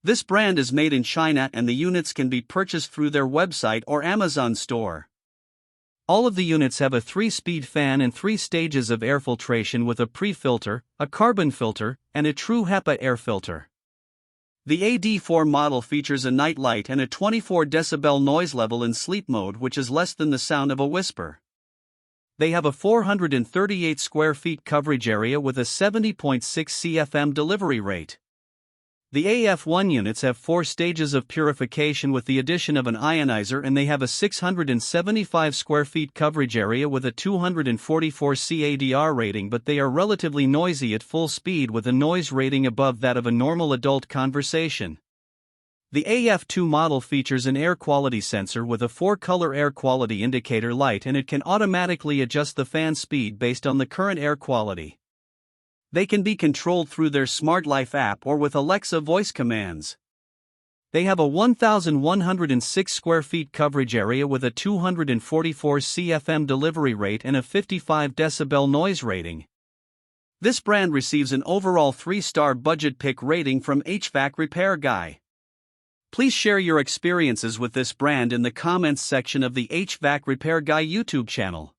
This brand is made in China and the units can be purchased through their website or Amazon store. All of the units have a 3-speed fan and 3 stages of air filtration with a pre-filter, a carbon filter, and a true HEPA air filter. The AD4 model features a night light and a 24 decibel noise level in sleep mode, which is less than the sound of a whisper. They have a 438 square feet coverage area with a 70.6 CFM delivery rate. The AF1 units have 4 stages of purification with the addition of an ionizer, and they have a 675 square feet coverage area with a 244 CADR rating, but they are relatively noisy at full speed with a noise rating above that of a normal adult conversation. The AF2 model features an air quality sensor with a 4-color air quality indicator light, and it can automatically adjust the fan speed based on the current air quality. They can be controlled through their Smart Life app or with Alexa voice commands. They have a 1,106 square feet coverage area with a 244 CFM delivery rate and a 55 decibel noise rating. This brand receives an overall 3-star budget pick rating from HvacRepairGuy. Please share your experiences with this brand in the comments section of the HvacRepairGuy YouTube channel.